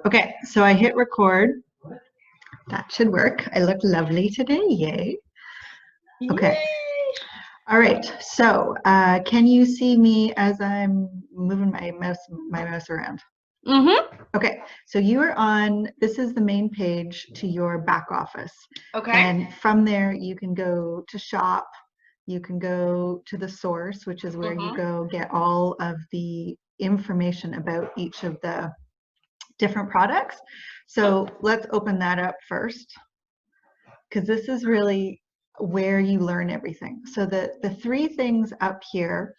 Okay, so I hit record. That should work. I look lovely today. Yay. Okay. Yay! All right. So, can you see me as I'm moving my mouse around? Mm-hmm. Okay. So you are on. This is the main page to your back office, Okay. and from there you can go to shop. You can go to the source, which is where you Mm-hmm. go get all of the information about each of the different products. So let's open that up first, because this is really where you learn everything. So the three things up here,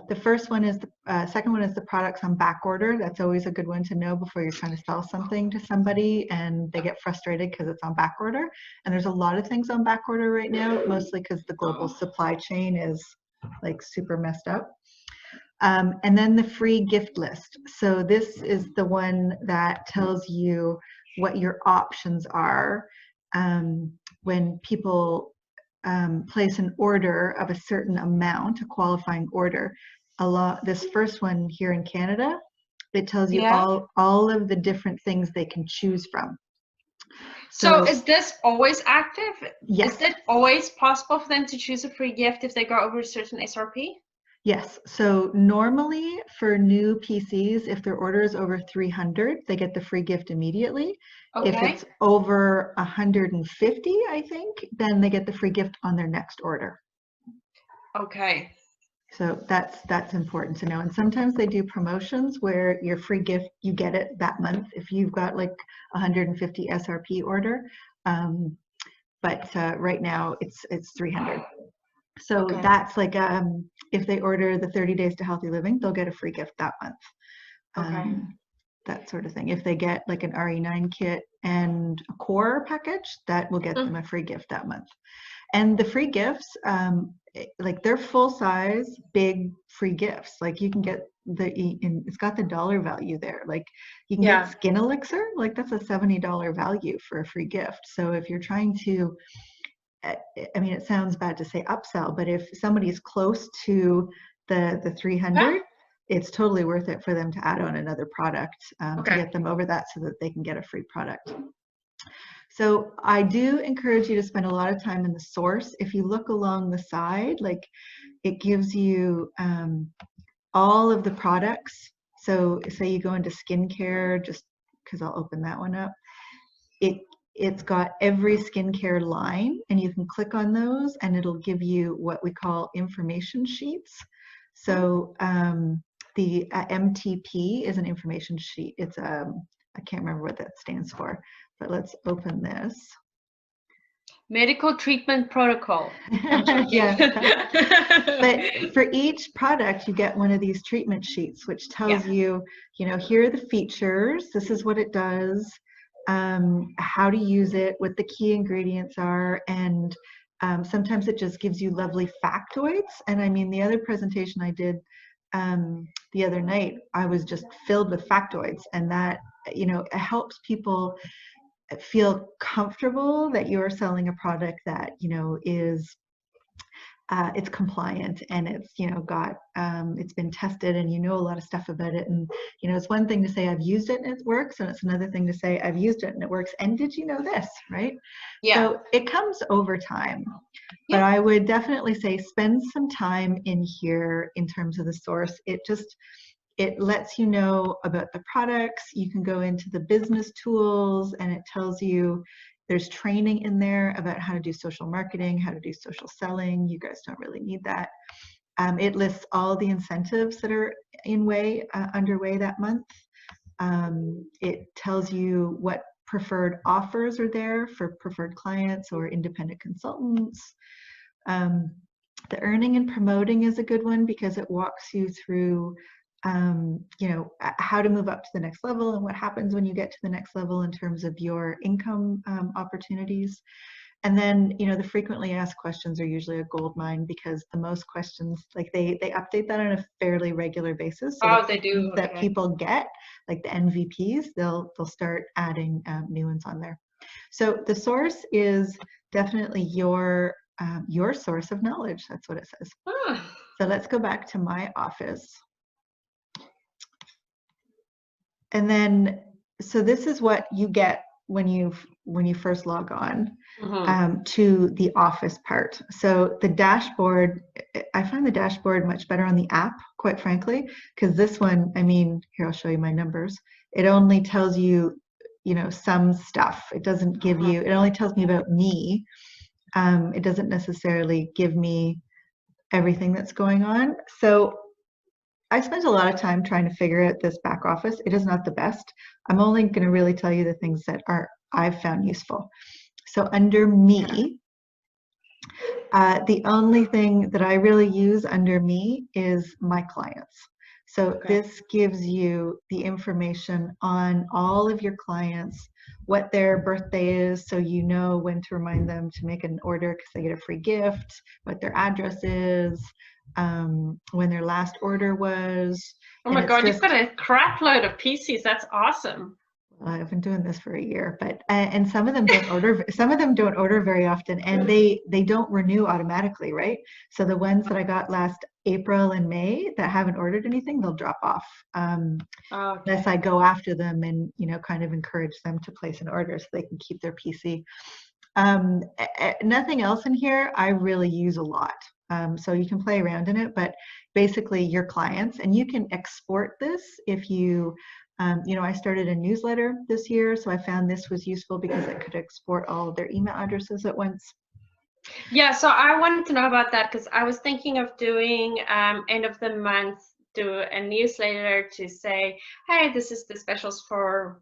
the first one is the second one is the products on back order. That's always a good one to know before you're trying to sell something to somebody and they get frustrated because it's on back order. And there's a lot of things on back order right now, mostly because the global supply chain is like super messed up. And then the free gift list. So this is the one that tells you what your options are when people place an order of a certain amount, a qualifying order. This first one here in Canada, it tells you Yeah. all of the different things they can choose from. So is this always active? Yes. Is it always possible for them to choose a free gift if they go over a certain SRP? Yes. So normally for new PCs, if their order is over 300, they get the free gift immediately. If Okay. it's over 150, I think, then they get the free gift on their next order. Okay. So that's important to know. And sometimes they do promotions where your free gift, you get it that month if you've got like 150 SRP order. But right now it's 300. So Okay. that's like if they order the 30 days to healthy living, they'll get a free gift that month. Okay. That sort of thing. If they get like an RE9 kit and a core package, that will get them a free gift that month. And the free gifts, like they're full size, big free gifts. Like you can get it's got the dollar value there. Like you can get skin elixir, like that's a $70 value for a free gift. So if you're trying to, I mean, it sounds bad to say upsell, but if somebody's close to the 300, it's totally worth it for them to add on another product to get them over that so that they can get a free product. So I do encourage you to spend a lot of time in the source. If you look along the side, like it gives you all of the products. So say you go into skincare, just because I'll open that one up. It's got every skincare line, and you can click on those and it'll give you what we call information sheets. So the MTP is an information sheet. It's I can't remember what that stands for, but let's open this. Medical treatment protocol. Yeah. But for each product, you get one of these treatment sheets, which tells you, you know, here are the features. This is what it does. How to use it, what the key ingredients are, and sometimes it just gives you lovely factoids. And I mean, the other presentation I did the other night, I was just filled with factoids, and that, you know, it helps people feel comfortable that you're selling a product that, you know, is it's compliant and it's, you know, got it's been tested and you know a lot of stuff about it. And you know, it's one thing to say I've used it and it works, and it's another thing to say I've used it and it works, and did you know this, right? So it comes over time. But I would definitely say spend some time in here in terms of the source. It lets you know about the products. You can go into the business tools and it tells you there's training in there about how to do social marketing, how to do social selling. You guys don't really need that. It lists all the incentives that are underway that month. It tells you what preferred offers are there for preferred clients or independent consultants. The earning and promoting is a good one because it walks you through you know, how to move up to the next level and what happens when you get to the next level in terms of your income opportunities. And then, you know, the frequently asked questions are usually a gold mine because the most questions, like they update that on a fairly regular basis. So they do. That people get, like the MVPs, they'll start adding new ones on there. So the source is definitely your source of knowledge. That's what it says. So let's go back to my office. And then so this is what you get when you first log on Mm-hmm. to the office part. So the dashboard, I find the dashboard much better on the app, quite frankly, because this one, I mean, here I'll show you my numbers. It only tells you, you know, some stuff. It doesn't give Mm-hmm. you. It only tells me about me. It doesn't necessarily give me everything that's going on. So I spent a lot of time trying to figure out this back office. It is not the best. I'm only going to really tell you the things that I've found useful. So under me, the only thing that I really use under me is my clients. So Okay. this gives you the information on all of your clients, what their birthday is, so you know when to remind them to make an order because they get a free gift, what their address is, when their last order was. Oh And my it's God, you've just, got a crap load of PCs. That's awesome. I've been doing this for a year, but and some of them don't order. Some of them don't order very often, and they don't renew automatically, right? So the ones that I got last April and May that haven't ordered anything, they'll drop off unless Okay. I go after them and kind of encourage them to place an order so they can keep their PC. Nothing else in here I really use a lot. So you can play around in it, but basically your clients, and you can export this if you, I started a newsletter this year, so I found this was useful because I could export all of their email addresses at once. Yeah, so I wanted to know about that because I was thinking of doing end of the month, do a newsletter to say, hey, this is the specials for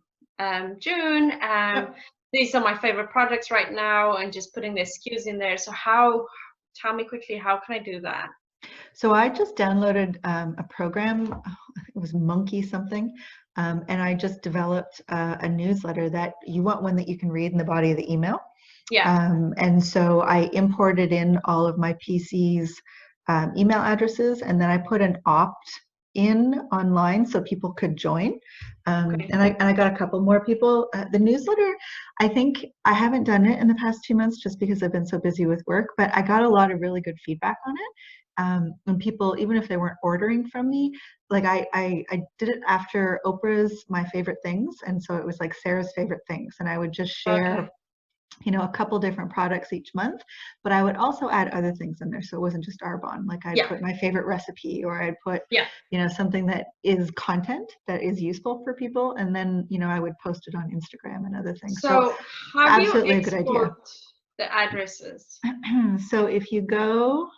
June. Yep. These are my favorite products right now, and just putting the SKUs in there. So tell me quickly, how can I do that? So I just downloaded a program, it was Monkey something, and I just developed a newsletter that you want one that you can read in the body of the email. Yeah. And so I imported in all of my PC's email addresses, and then I put an opt-in online so people could join. Okay. And I got a couple more people. The newsletter, I think I haven't done it in the past 2 months just because I've been so busy with work, but I got a lot of really good feedback on it. And people, even if they weren't ordering from me, like I did it after Oprah's My Favorite Things, and so it was like Sarah's favorite things, and I would just share Okay. a couple different products each month, but I would also add other things in there. So it wasn't just Arbonne. Like I'd Yeah. put my favorite recipe, or I'd put, Yeah. something that is content that is useful for people. And then, I would post it on Instagram and other things. So So how do you absolutely a good idea. export the addresses? So if you go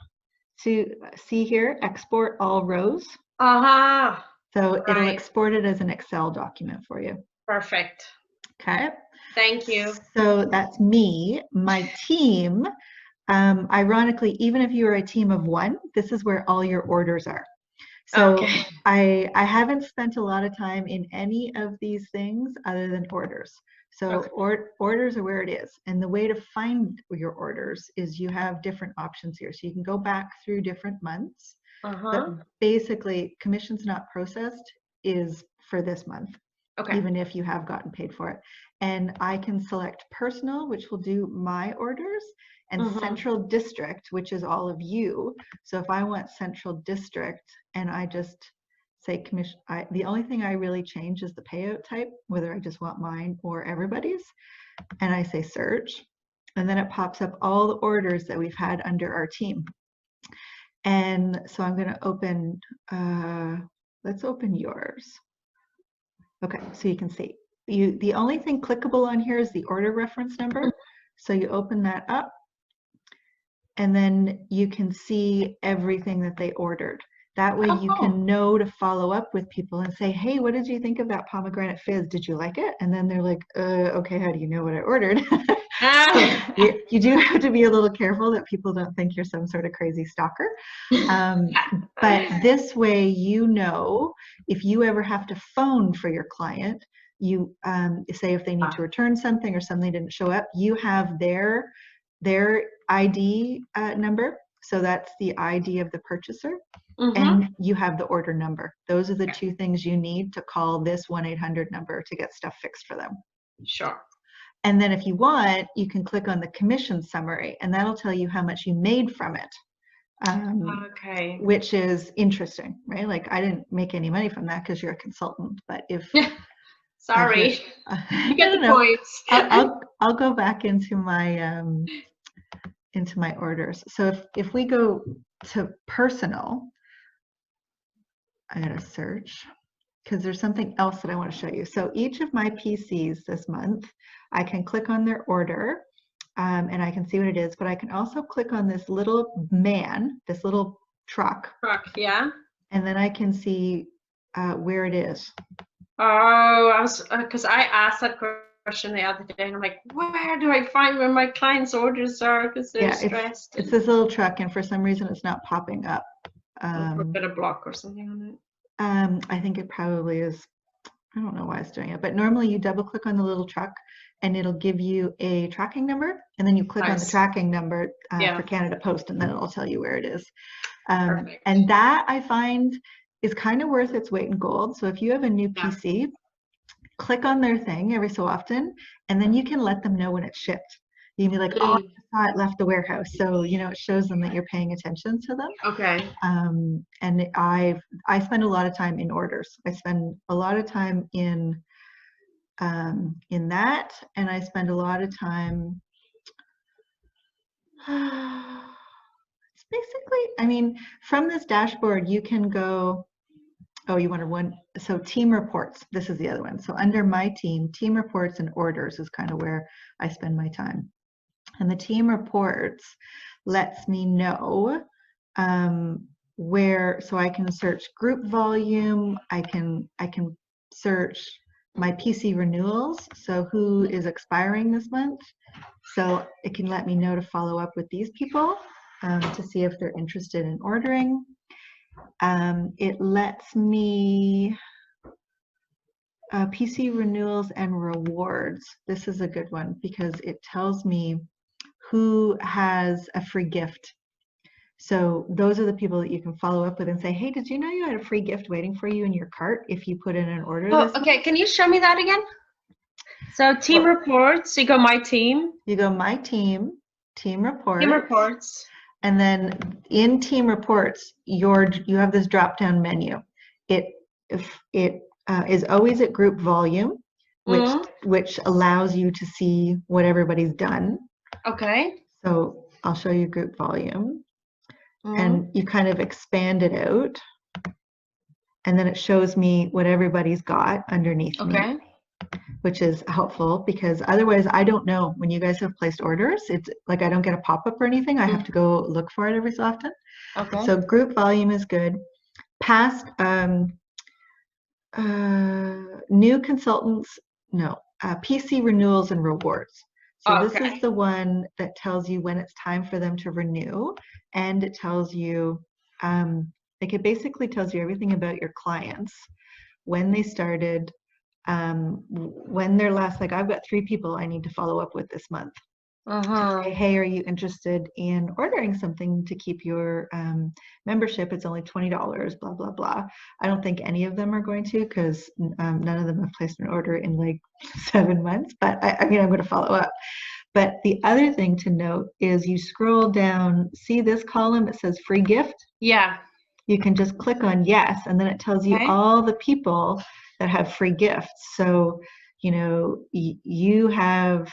to see here, export all rows. Uh-huh. So it'll Right. export it as an Excel document for you. Perfect. Okay. Thank you. So that's me. My team, ironically, even if you are a team of one, this is where all your orders are. So Okay. I haven't spent a lot of time in any of these things other than orders. So Okay. orders are where it is. And the way to find your orders is you have different options here. So you can go back through different months, but Uh-huh. basically commissions not processed is for this month, Okay. even if you have gotten paid for it. And I can select personal, which will do my orders, and Mm-hmm. central district, which is all of you. So if I want central district and I just say commission, the only thing I really change is the payout type, whether I just want mine or everybody's. And I say search, and then it pops up all the orders that we've had under our team. And so I'm going to open, let's open yours. Okay, so you can see the only thing clickable on here is the order reference number. So you open that up, and then you can see everything that they ordered. That way Oh, you cool. can know to follow up with people and say, hey, what did you think of that pomegranate fizz? Did you like it? And then they're like, okay, how do you know what I ordered? So you do have to be a little careful that people don't think you're some sort of crazy stalker. But this way, if you ever have to phone for your client, you say if they need to return something or something didn't show up, you have their ID number. So that's the ID of the purchaser. Mm-hmm. And you have the order number. Those are the two things you need to call this 1-800 number to get stuff fixed for them. Sure. And then if you want, you can click on the commission summary, and that'll tell you how much you made from it. Okay. Which is interesting, right? Like I didn't make any money from that because you're a consultant, but if Sorry. You get no, the no. points. I'll go back into my orders. So if we go to personal, I gotta search because there's something else that I want to show you. So each of my PCs this month, I can click on their order and I can see what it is, but I can also click on this little man, this little truck. Truck, yeah. And then I can see where it is. Oh, because I asked that question the other day, and I'm like, where do I find where my clients' orders are? Because they're stressed. It's this little truck, and for some reason, it's not popping up. Put a block or something on it. I think it probably is. I don't know why it's doing it, but normally you double click on the little truck and it'll give you a tracking number, and then you click on the tracking number for Canada Post, and then it'll tell you where it is. And that I find is kind of worth its weight in gold. So if you have a new PC, click on their thing every so often, and then you can let them know when it's shipped. You can be like, oh, I saw it left the warehouse. So, you know, it shows them that you're paying attention to them. Okay. And I spend a lot of time in orders. I spend a lot of time in that, and I spend a lot of time, it's basically, I mean, from this dashboard, you can go, oh, you wanted one, so team reports, this is the other one. So under my team reports and orders is kind of where I spend my time. And the team reports lets me know where, so I can search group volume, I can search my PC renewals, so who is expiring this month. So it can let me know to follow up with these people to see if they're interested in ordering. It lets me PC renewals and rewards. This is a good one because it tells me who has a free gift. So those are the people that you can follow up with and say, hey, did you know you had a free gift waiting for you in your cart if you put in an order this month? Okay, can you show me that again? So team reports, you go my team. You go my team reports. Team reports. And then in team reports, you have this drop-down menu. It is always at group volume, which allows you to see what everybody's done. Okay. So I'll show you group volume. And you kind of expand it out. And then it shows me what everybody's got underneath me, which is helpful because otherwise I don't know when you guys have placed orders. It's like I don't get a pop-up or anything. I have to go look for it every so often. Okay. So group volume is good. Past new consultants, no, PC renewals and rewards. So this is the one that tells you when it's time for them to renew, and it tells you, like it basically tells you everything about your clients, when they started, when their last, like I've got 3 people I need to follow up with this month. To say, hey, are you interested in ordering something to keep your membership? It's only $20, blah, blah, blah. I don't think any of them are going to because none of them have placed an order in like 7 months, but I mean, I'm going to follow up. But the other thing to note is you scroll down, see this column, it says free gift? Yeah. You can just click on yes, and then it tells you all the people that have free gifts. So, you know, you have,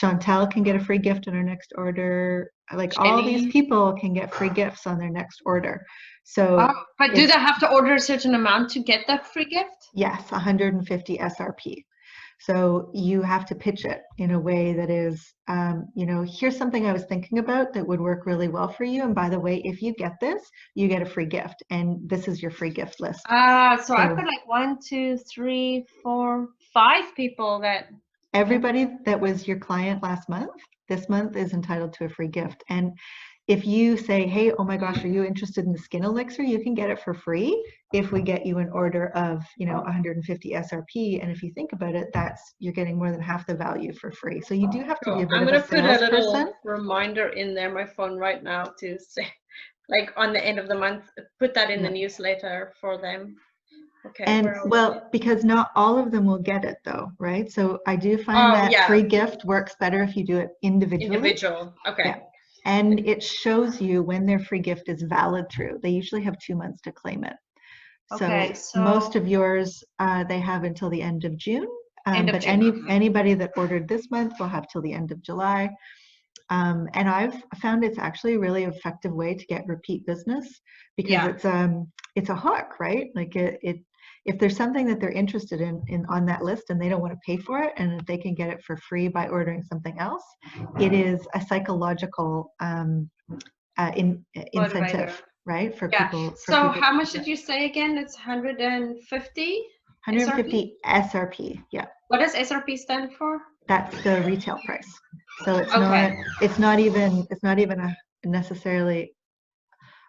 Chantel can get a free gift on her next order. Like all these people can get free gifts on their next order. So, but do they have to order a certain amount to get that free gift? Yes, 150 SRP. So you have to pitch it in a way that is, you know, here's something I was thinking about that would work really well for you. And by the way, if you get this, you get a free gift. And this is your free gift list. So I've got like 1, 2, 3, 4, 5 people that. Everybody that was your client last month, this month is entitled to a free gift. And if you say, hey, oh my gosh, are you interested in the skin elixir? You can get it for free if we get you an order of, you know, 150 SRP. And if you think about it, you're getting more than half the value for free. So you do have to be a bit of a salesperson. I'm going to put a little reminder in there, my phone right now, to say, like on the end of the month, put that in the newsletter for them. Okay. And well, because not all of them will get it though, right? So I do find that free gift works better if you do it individually. Okay. Yeah. And it shows you when their free gift is valid through. They usually have 2 months to claim it. Okay, So most of yours, they have until the end of June. End of But June. anybody that ordered this month will have till the end of July. And I've found it's actually a really effective way to get repeat business, because it's a hook, right? Like if there's something that they're interested in on that list and they don't want to pay for it, and if they can get it for free by ordering something else, it is a psychological incentive, right? For people. So how much did you say again? It's 150? 150 SRP. Yeah. What does SRP stand for? That's the retail price. So it's not even a necessarily.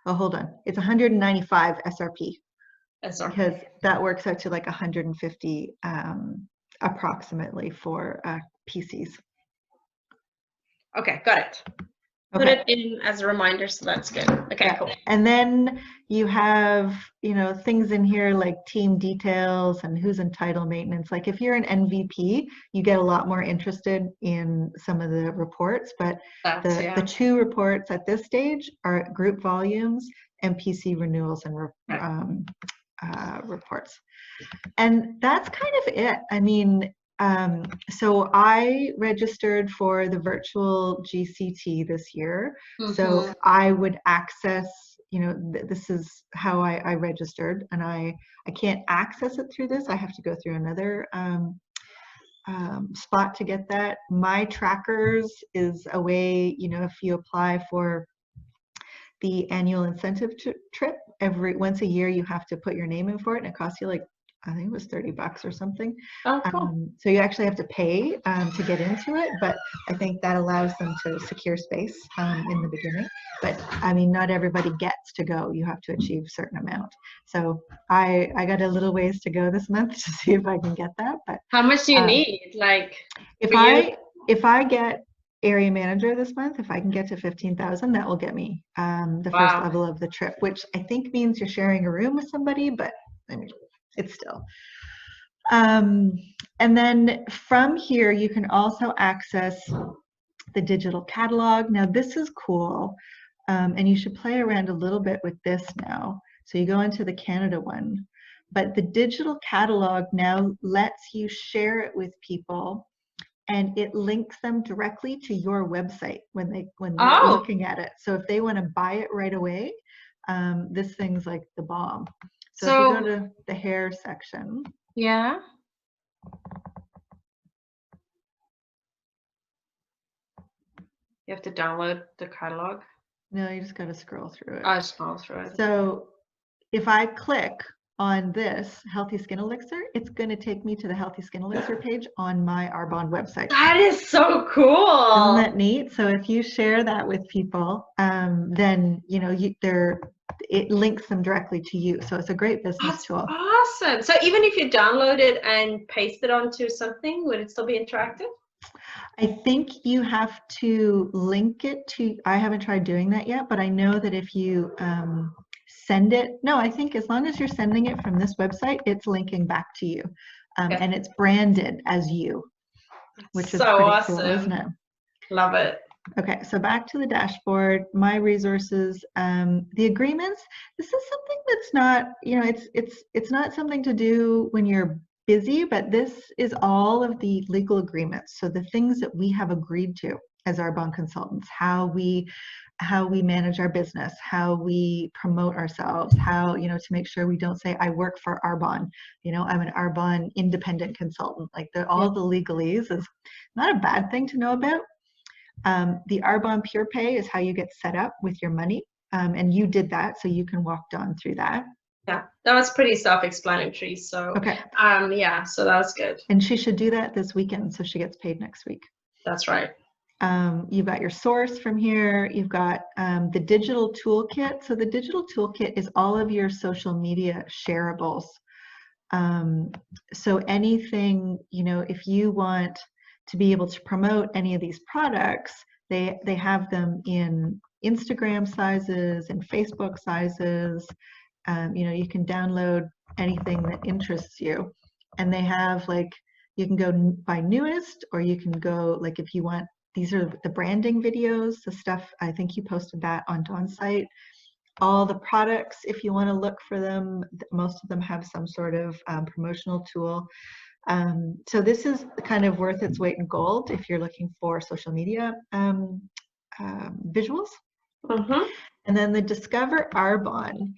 Oh, hold on. It's 195 SRP. Because that works out to like 150 approximately for PCs. Okay, got it. Put it in as a reminder, so that's good. Okay, cool. And then you have, things in here like team details and who's in title maintenance. Like if you're an MVP, you get a lot more interested in some of the reports, but the two reports at this stage are group volumes and PC renewals and reports. And that's kind of it. I mean, so I registered for the virtual GCT this year. So I would access, this is how I registered, and I can't access it through this. I have to go through another spot to get that. My trackers is a way, if you apply for the annual incentive trip, once a year you have to put your name in for it, and it costs you like, I think it was $30 or something. Oh, cool. So you actually have to pay to get into it, but I think that allows them to secure space in the beginning. But I mean, not everybody gets to go. You have to achieve a certain amount. So I got a little ways to go this month to see if I can get that. But how much do you need? Like, if I get area manager this month, if I can get to 15,000, that will get me the first level of the trip, which I think means you're sharing a room with somebody, but I mean, it's still. And then from here, you can also access the digital catalog. Now this is cool, and you should play around a little bit with this now. So you go into the Canada one, but the digital catalog now lets you share it with people, and it links them directly to your website when they're looking at it. So if they want to buy it right away, this thing's like the bomb. So if you go to the hair section. Yeah. You have to download the catalog? No, you just got to scroll through it. I scroll through it. So if I click on this Healthy Skin Elixir, it's going to take me to the Healthy Skin Elixir page on my Arbonne website. That is so cool. Isn't that neat? So if you share that with people, then it links them directly to you. So it's a great business tool. Awesome. So even if you download it and paste it onto something, would it still be interactive? I think you have to link it to, I haven't tried doing that yet, but I know that if you send it, no, I think as long as you're sending it from this website, it's linking back to you. And it's branded as you, which is so pretty cool, isn't it? Love it. Okay, so back to the dashboard, my resources, the agreements. This is something that's not, it's not something to do when you're busy, but this is all of the legal agreements. So the things that we have agreed to as Arbonne consultants, how we manage our business, how we promote ourselves, how, to make sure we don't say I work for Arbonne, I'm an Arbonne independent consultant. Like all the legalese is not a bad thing to know about. The Arbonne Pure Pay is how you get set up with your money, and you did that, so you can walk Dawn through that. Yeah, that was pretty self-explanatory. So okay, yeah, so that was good. And she should do that this weekend, so she gets paid next week. That's right. You've got your source from here. You've got the digital toolkit. So the digital toolkit is all of your social media shareables. So anything, if you want to be able to promote any of these products, they have them in Instagram sizes and Facebook sizes. You can download anything that interests you, and they have you can go by newest, or you can go if you want. These are the branding videos, the stuff. I think you posted that on Dawn's site. all the products, if you want to look for them. Most of them have some sort of promotional tool. So this is kind of worth its weight in gold if you're looking for social media visuals. Mm-hmm. And then the Discover Arbonne.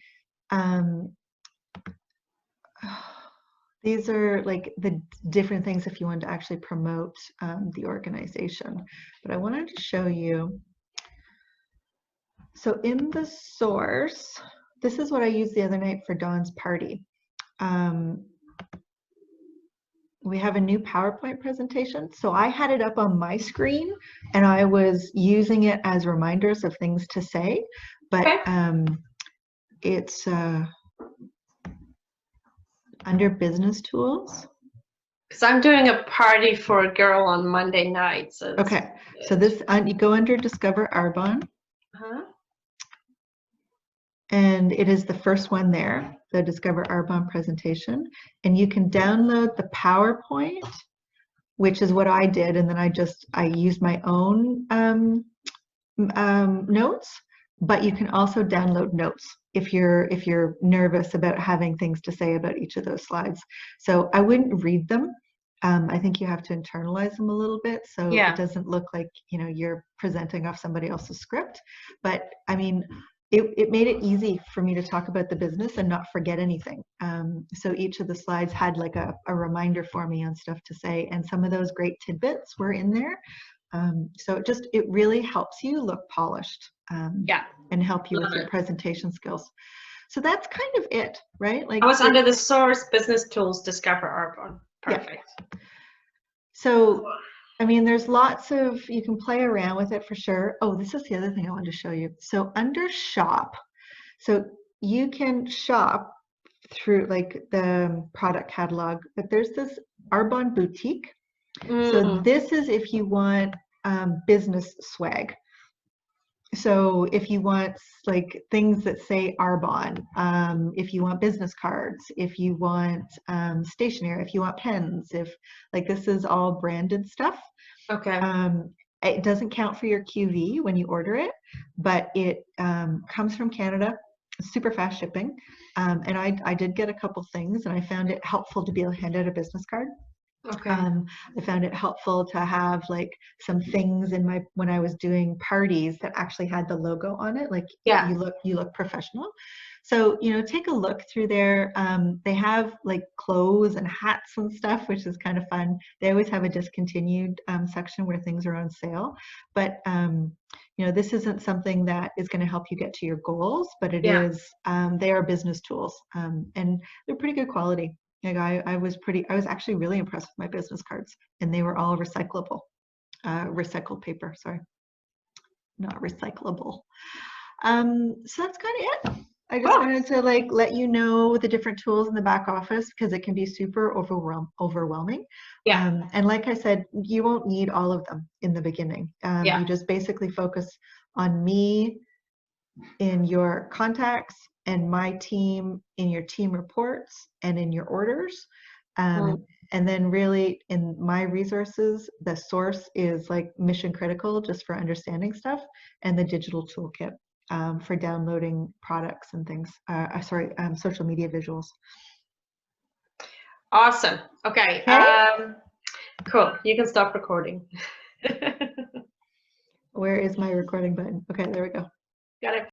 These are like the different things if you want to actually promote the organization. But I wanted to show you. So in the source, this is what I used the other night for Dawn's party. We have a new PowerPoint presentation. So I had it up on my screen and I was using it as reminders of things to say, but it's under business tools. Because I'm doing a party for a girl on Monday night. So okay, so this, you go under Discover Arbonne. And it is the first one there, the Discover Arbonne presentation. And you can download the PowerPoint, which is what I did. And then I used my own notes, but you can also download notes if you're nervous about having things to say about each of those slides. So I wouldn't read them. I think you have to internalize them a little bit so it doesn't look like you're presenting off somebody else's script. But I mean, it made it easy for me to talk about the business and not forget anything. So each of the slides had like a reminder for me on stuff to say, and some of those great tidbits were in there. So it really helps you look polished and help you with your presentation skills. So that's kind of it, right? Like I was under the source business tools, Discover Arbonne. Perfect. Yeah. So, I mean, there's lots of, you can play around with it for sure. Oh, this is the other thing I wanted to show you. So under shop, so you can shop through like the product catalog, but there's this Arbonne boutique. So this is if you want business swag. So if you want like things that say Arbonne, if you want business cards, if you want stationery, if you want pens, if like this is all branded stuff. Okay. It doesn't count for your QV when you order it, but it comes from Canada, super fast shipping. And I did get a couple things and I found it helpful to be able to hand out a business card. Okay. I found it helpful to have like some things in when I was doing parties that actually had the logo on it. Like you look professional. So, take a look through there. They have like clothes and hats and stuff, which is kind of fun. They always have a discontinued section where things are on sale. But, this isn't something that is going to help you get to your goals, but it is, they are business tools and they're pretty good quality. Like I was actually really impressed with my business cards, and they were all recyclable, recycled paper, sorry, not recyclable. So that's kind of it. I just wanted to like let you know the different tools in the back office because it can be super overwhelming. And like I said, you won't need all of them in the beginning. You just basically focus on me in your contacts and my team in your team reports and in your orders. And then really in my resources, the source is like mission critical just for understanding stuff, and the digital toolkit for downloading products and things, social media visuals. Awesome. Okay. Cool. You can stop recording. Where is my recording button? Okay, there we go. Got it.